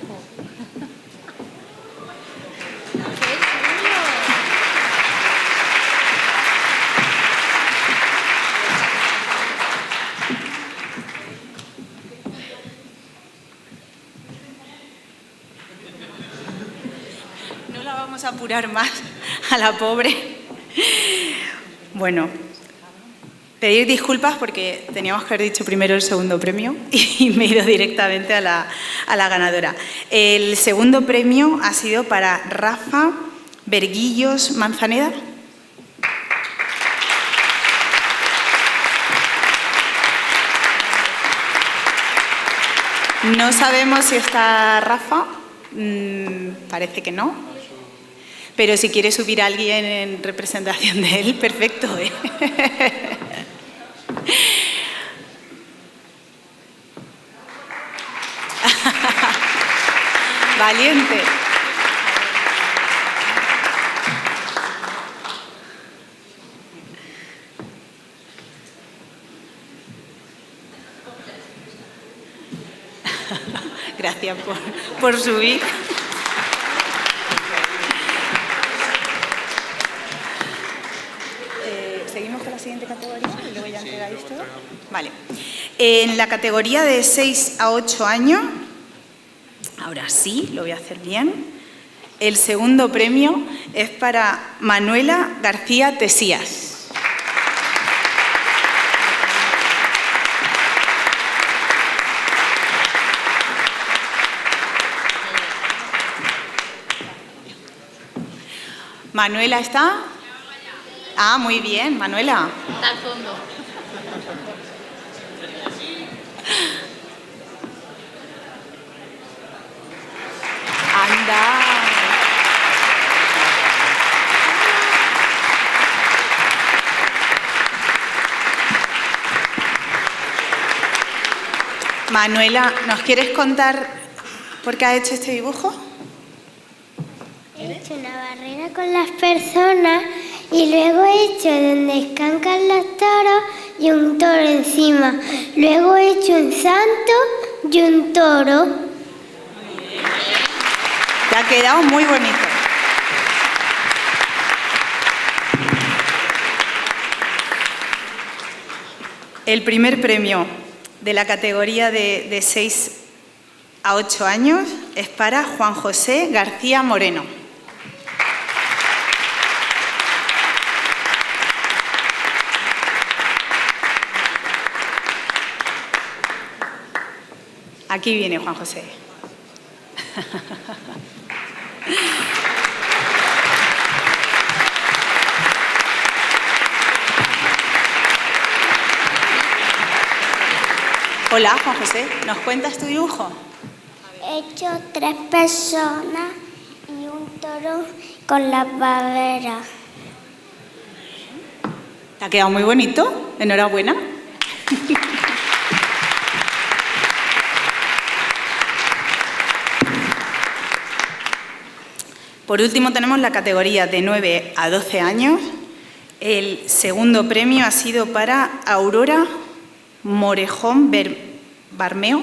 No la vamos a apurar más a la pobre. Bueno, pedir disculpas porque teníamos que haber dicho primero el segundo premio y me he ido directamente a la ganadora. El segundo premio ha sido para Rafa Berguillos Manzaneda. No sabemos si está Rafa, parece que no, pero si quiere subir a alguien en representación de él, perfecto, ¿eh? Valiente. Gracias por subir. ¿Seguimos con la siguiente categoría y luego ya entregáis todo? Vale. En la categoría de 6 a 8 años, ahora sí, lo voy a hacer bien. El segundo premio es para Manuela García Tesías. Manuela está. Ah, muy bien, Manuela. Está al fondo. Anda. Manuela, ¿nos quieres contar por qué has hecho este dibujo? He hecho una barrera con las personas y luego he hecho donde descansan los toros y un toro encima. Luego he hecho un santo y un toro. Te ha quedado muy bonito. El primer premio de la categoría de 6 a 8 años es para Juan José García Moreno. Aquí viene Juan José. Hola, Juan José, ¿nos cuentas tu dibujo? He hecho 3 personas y un toro con las barreras. Te ha quedado muy bonito, enhorabuena. Por último tenemos la categoría de 9 a 12 años. El segundo premio ha sido para Aurora Morejón Barneo.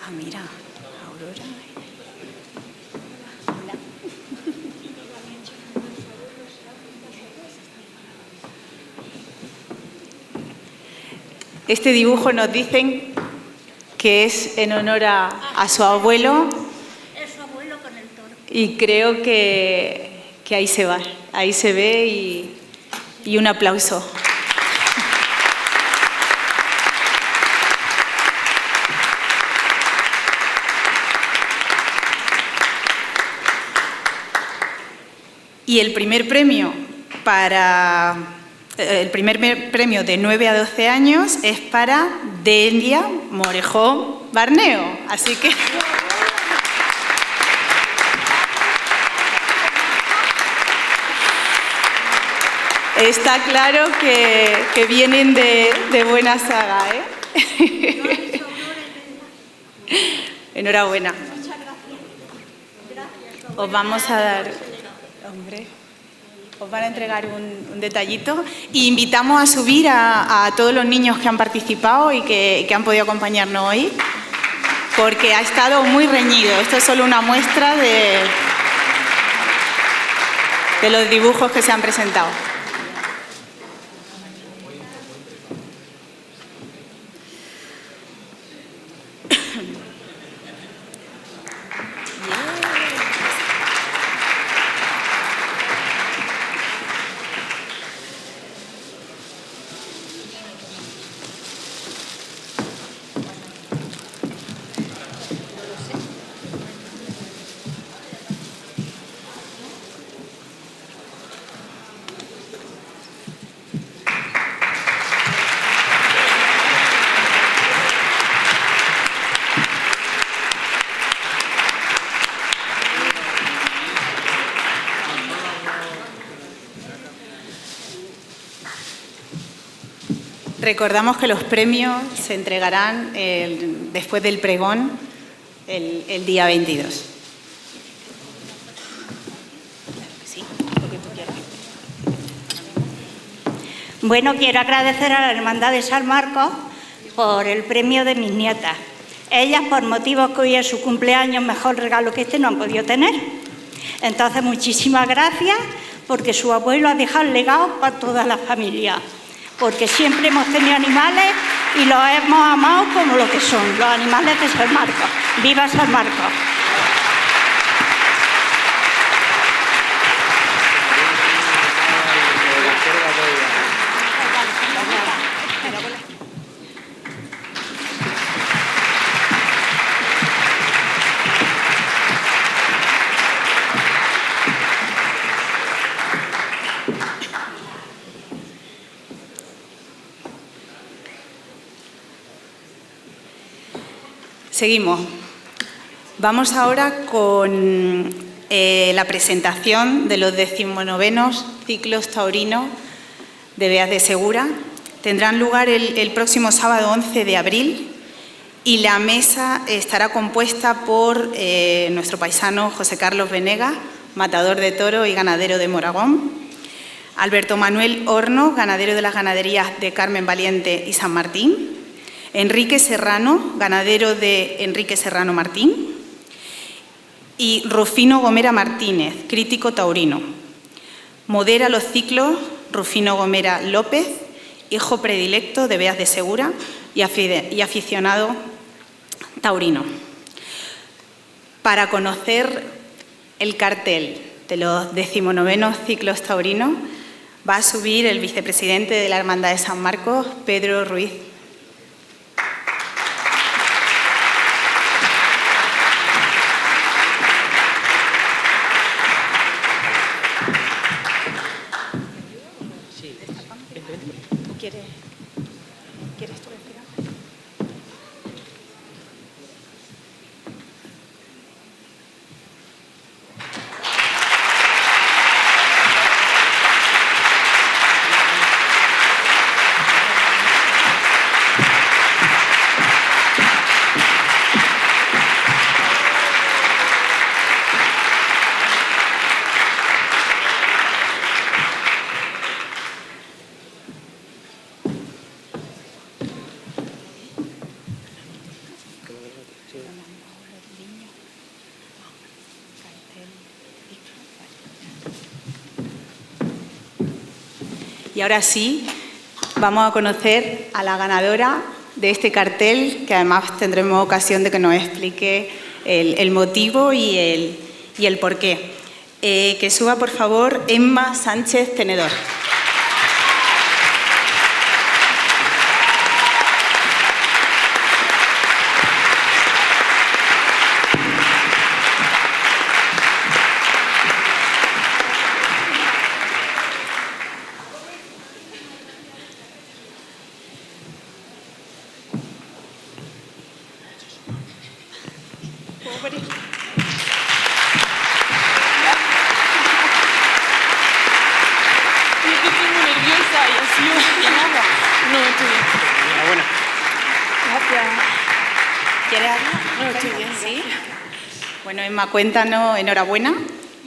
Ah, mira, Aurora. Hola. Este dibujo nos dicen que es en honor a su abuelo. Es su abuelo con el toro. Y creo que ahí se va, ahí se ve y un aplauso. Y el primer premio de 9 a 12 años es para Delia Morejón Barneo. Así que está claro que vienen de buena saga, ¿eh? Enhorabuena. Os vamos a dar, hombre, os van a entregar un detallito y invitamos a subir a todos los niños que han participado y que han podido acompañarnos hoy, porque ha estado muy reñido. Esto es solo una muestra de los dibujos que se han presentado. Recordamos que los premios se entregarán después del pregón el día 22. Sí, lo que tú quieras. Bueno, quiero agradecer a la Hermandad de San Marcos por el premio de mis nietas. Ellas, por motivos que hoy es su cumpleaños, mejor regalo que este no han podido tener. Entonces, muchísimas gracias, porque su abuelo ha dejado el legado para toda la familia. Porque siempre hemos tenido animales y los hemos amado como lo que son, los animales de San Marcos. ¡Viva San Marcos! Seguimos. Vamos ahora con la presentación de los 19º ciclos taurinos de Beas de Segura. Tendrán lugar el próximo sábado 11 de abril y la mesa estará compuesta por nuestro paisano José Carlos Venegas, matador de toro y ganadero de Moragón; Alberto Manuel Horno, ganadero de las ganaderías de Carmen Valiente y San Martín; Enrique Serrano, ganadero de Enrique Serrano Martín; y Rufino Gomera Martínez, crítico taurino. Modera los ciclos Rufino Gomera López, hijo predilecto de Beas de Segura y aficionado taurino. Para conocer el cartel de los 19º ciclos taurinos va a subir el vicepresidente de la Hermandad de San Marcos, Pedro Ruiz. ¿Quieres tú respirar? Y ahora sí, vamos a conocer a la ganadora de este cartel, que además tendremos ocasión de que nos explique el motivo y el porqué. Que suba, por favor, Emma Sánchez Tenedor. Bueno, Emma, cuéntanos, enhorabuena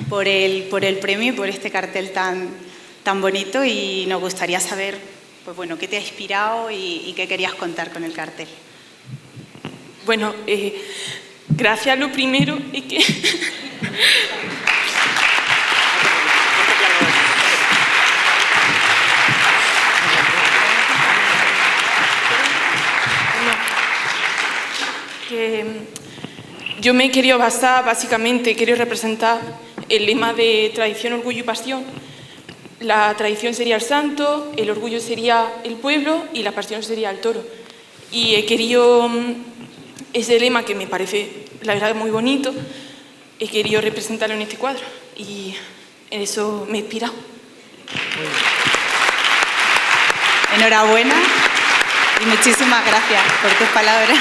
por el premio y por este cartel tan bonito, y nos gustaría saber, pues bueno, qué te ha inspirado y qué querías contar con el cartel. Bueno, gracias. Lo primero es que yo me he querido basar, básicamente, quiero representar el lema de tradición, orgullo y pasión. La tradición sería el santo, el orgullo sería el pueblo y la pasión sería el toro. Y he querido ese lema, que me parece, la verdad, muy bonito, he querido representarlo en este cuadro y en eso me he inspirado. Enhorabuena y muchísimas gracias por tus palabras.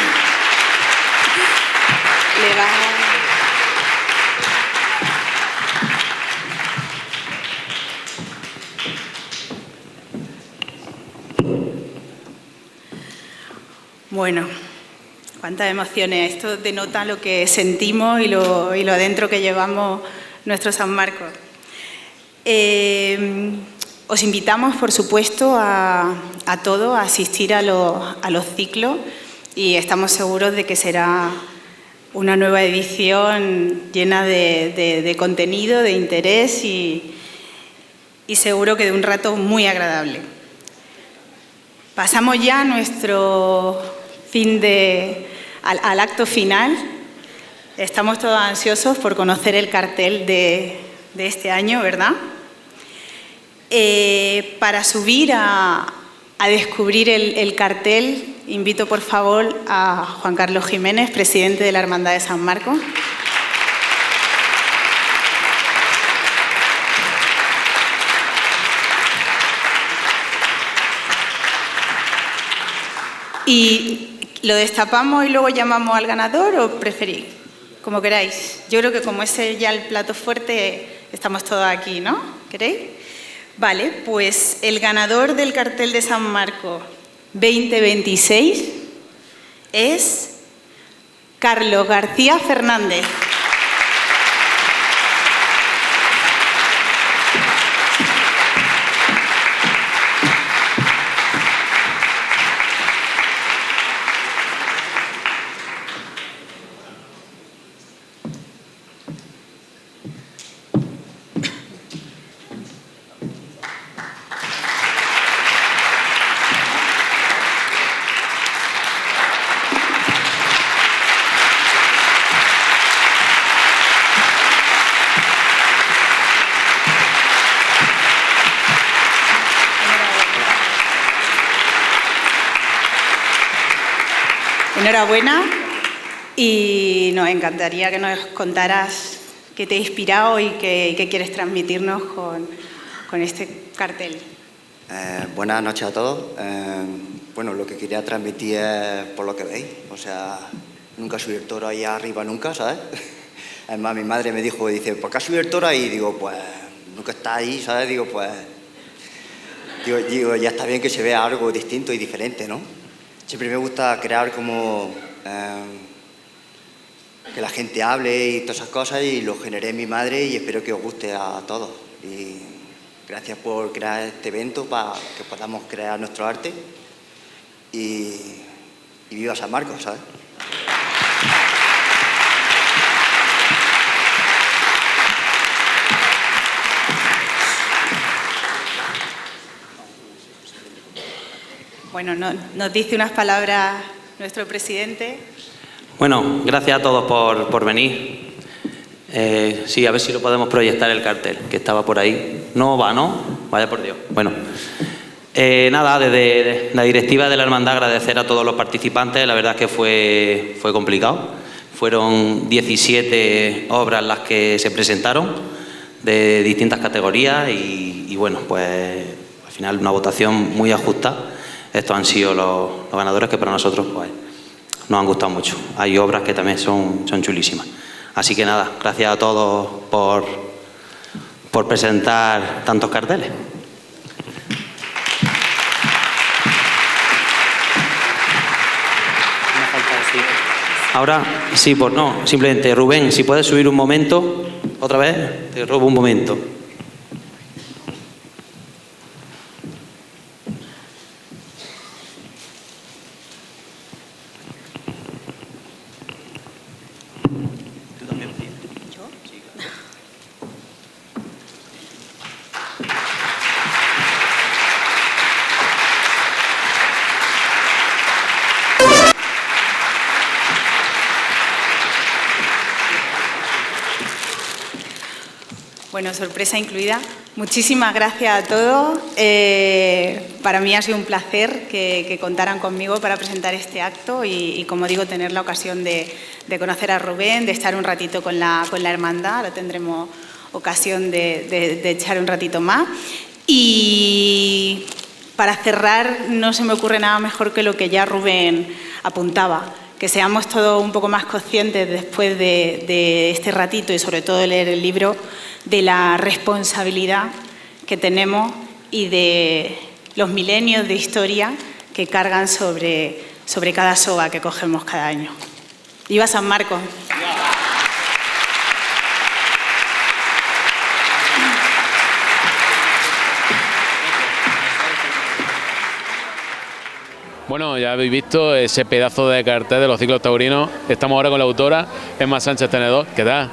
Bueno, cuántas emociones. Esto denota lo que sentimos y lo adentro que llevamos nuestro San Marcos. Os invitamos, por supuesto, a todos a asistir a los ciclos, y estamos seguros de que será una nueva edición llena de contenido, de interés y seguro que de un rato muy agradable. Pasamos ya a nuestro al acto final. Estamos todos ansiosos por conocer el cartel de este año, ¿verdad? Para subir a descubrir el cartel, invito por favor a Juan Carlos Jiménez, presidente de la Hermandad de San Marcos. ¿Y lo destapamos y luego llamamos al ganador o preferís? Como queráis. Yo creo que como ese ya el plato fuerte, estamos todos aquí, ¿no? ¿Queréis? Vale, pues el ganador del cartel de San Marcos 2026 es Carlos García Fernández. Enhorabuena y nos encantaría que nos contaras qué te ha inspirado y qué quieres transmitirnos con este cartel. Buenas noches a todos. Bueno, lo que quería transmitir es por lo que veis. O sea, nunca subí el toro ahí arriba, nunca, ¿sabes? Además, mi madre me dijo, dice, ¿por qué has subido el toro ahí? Y digo, pues, nunca está ahí, ¿sabes? Digo, pues, ya está bien que se vea algo distinto y diferente, ¿no? Siempre me gusta crear como que la gente hable y todas esas cosas, y lo generé en mi madre y espero que os guste a todos. Y gracias por crear este evento para que podamos crear nuestro arte y viva San Marcos, ¿sabes? Bueno, nos dice unas palabras nuestro presidente. Bueno, gracias a todos por venir. Sí, a ver si lo podemos proyectar el cartel, que estaba por ahí. No va, ¿no? Vaya por Dios. Bueno, nada, desde la directiva de la hermandad agradecer a todos los participantes. La verdad es que fue complicado. Fueron 17 obras las que se presentaron de distintas categorías y bueno, pues al final una votación muy ajustada. Estos han sido los ganadores que para nosotros pues, nos han gustado mucho. Hay obras que también son chulísimas. Así que nada, gracias a todos por presentar tantos carteles. Ahora, sí, pues no, simplemente Rubén, si puedes subir un momento, otra vez, te robo un momento. Bueno, sorpresa incluida. Muchísimas gracias a todos. Para mí ha sido un placer que contaran conmigo para presentar este acto y como digo, tener la ocasión de conocer a Rubén, de estar un ratito con la hermandad. Ahora tendremos ocasión de echar un ratito más. Y para cerrar, no se me ocurre nada mejor que lo que ya Rubén apuntaba, que seamos todos un poco más conscientes después de este ratito y sobre todo de leer el libro, de la responsabilidad que tenemos y de los milenios de historia que cargan sobre cada soga que cogemos cada año. ¡Viva San Marcos! Bueno, ya habéis visto ese pedazo de cartel de los ciclos taurinos. Estamos ahora con la autora, Emma Sánchez Tenedor. ¿Qué tal?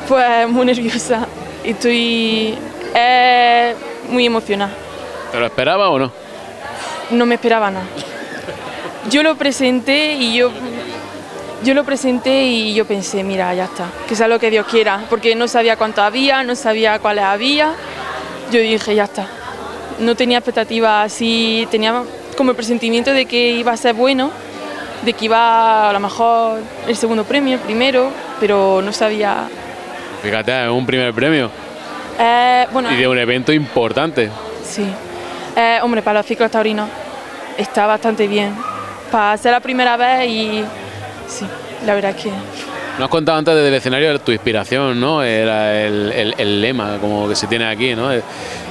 Pues muy nerviosa y estoy muy emocionada. ¿Te lo esperabas o no? no me esperaba nada. Yo lo presenté y yo pensé, mira, ya está, que sea lo que Dios quiera, porque no sabía cuánto había, no sabía cuáles había. Yo dije, ya está. No tenía expectativas así, tenía como el presentimiento de que iba a ser bueno, de que iba a lo mejor el segundo premio, el primero, pero no sabía. Fíjate, es un primer premio. Bueno, Y de un evento importante. sí. Hombre, para los ciclos taurinos está bastante bien. Para ser la primera vez y sí, la verdad es que... Nos has contado antes desde el escenario de tu inspiración, ¿no? Era el lema como que se tiene aquí, ¿no?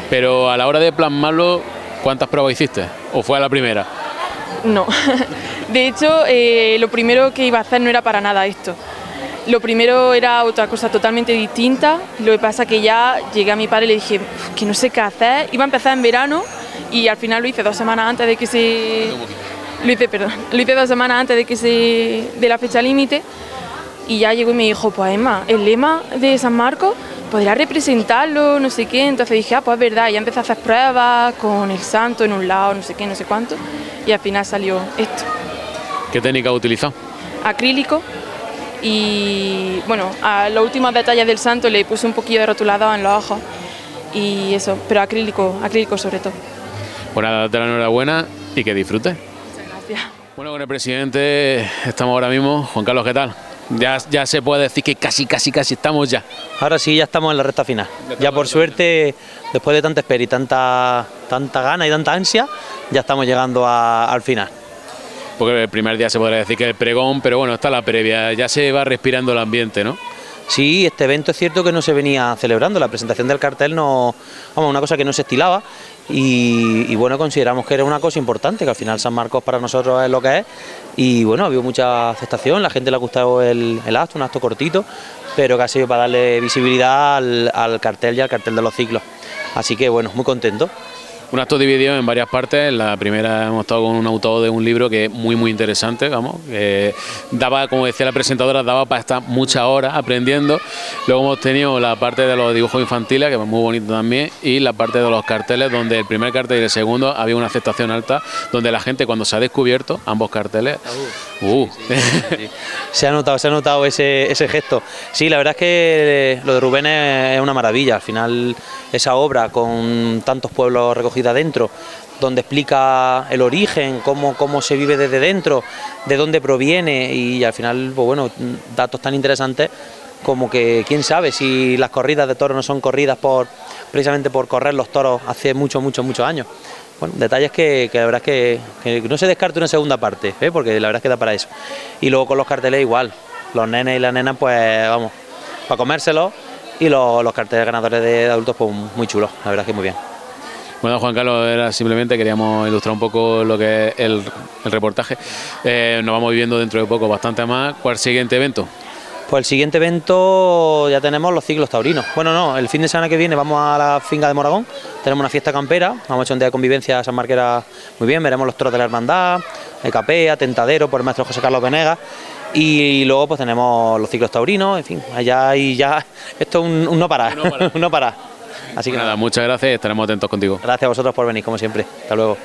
Pero a la hora de plasmarlo, ¿cuántas pruebas hiciste? ¿O fue a la primera? No. De hecho, lo primero que iba a hacer no era para nada esto. Lo primero era otra cosa totalmente distinta. Lo que pasa que ya llegué a mi padre y le dije que no sé qué hacer. Iba a empezar en verano y al final lo hice 2 semanas antes de que se... Lo hice 2 semanas antes de la fecha límite. Y ya llegó y me dijo, pues Emma, el lema de San Marcos, ¿podrías representarlo? No sé qué. Entonces dije, pues es verdad. Y ya empecé a hacer pruebas con el santo en un lado, no sé qué, no sé cuánto. Y al final salió esto. ¿Qué técnica has utilizado? Acrílico. Y bueno, a los últimos detalles del santo le puse un poquillo de rotulador en los ojos. Y eso, pero acrílico sobre todo. Pues nada, date la enhorabuena y que disfrutes. Muchas gracias. Bueno, con el presidente estamos ahora mismo. Juan Carlos, ¿qué tal? Ya se puede decir que casi estamos ya. Ahora sí, ya estamos en la recta final. Ya por suerte, después de tanta espera y tanta gana y tanta ansia, ya estamos llegando al final. Porque el primer día se podría decir que el pregón, pero bueno, está la previa, ya se va respirando el ambiente, ¿no? Sí, este evento es cierto que no se venía celebrando, la presentación del cartel no, vamos, una cosa que no se estilaba y bueno, consideramos que era una cosa importante, que al final San Marcos para nosotros es lo que es y bueno, ha habido mucha aceptación, la gente le ha gustado el acto, un acto cortito, pero que ha sido para darle visibilidad al cartel y al cartel de los ciclos, así que bueno, muy contento. Un acto dividido en varias partes. La primera hemos estado con un autor de un libro que es muy interesante, vamos, que daba, como decía la presentadora, daba para estar muchas horas aprendiendo. Luego hemos tenido la parte de los dibujos infantiles, que es muy bonito también, y la parte de los carteles, donde el primer cartel y el segundo había una aceptación alta, donde la gente cuando se ha descubierto ambos carteles, sí. Se ha notado ese gesto. Sí, la verdad es que lo de Rubén es una maravilla. Al final esa obra con tantos pueblos recogidos adentro, donde explica el origen, cómo se vive desde dentro, de dónde proviene y al final, pues bueno, datos tan interesantes como que quién sabe si las corridas de toros no son corridas precisamente por correr los toros hace muchos años. Bueno, detalles que la verdad es que no se descarta una segunda parte, porque la verdad es que da para eso. Y luego con los carteles igual, los nenes y las nenas pues vamos, para comérselos y los carteles ganadores de adultos pues muy chulos, la verdad es que muy bien. Bueno, Juan Carlos, simplemente queríamos ilustrar un poco lo que es el reportaje. Nos vamos viviendo dentro de poco bastante más. ¿Cuál es el siguiente evento? Pues el siguiente evento ya tenemos los ciclos taurinos. Bueno, no, el fin de semana que viene vamos a la finca de Moragón, tenemos una fiesta campera, vamos a echar un día de convivencia sanmarquera muy bien, veremos los toros de la hermandad, Capea, Tentadero por el maestro José Carlos Venegas y luego pues tenemos los ciclos taurinos, en fin, allá y ya, esto es un no parar, un no parar. Así que nada, muchas gracias, estaremos atentos contigo. Gracias a vosotros por venir, como siempre. Hasta luego.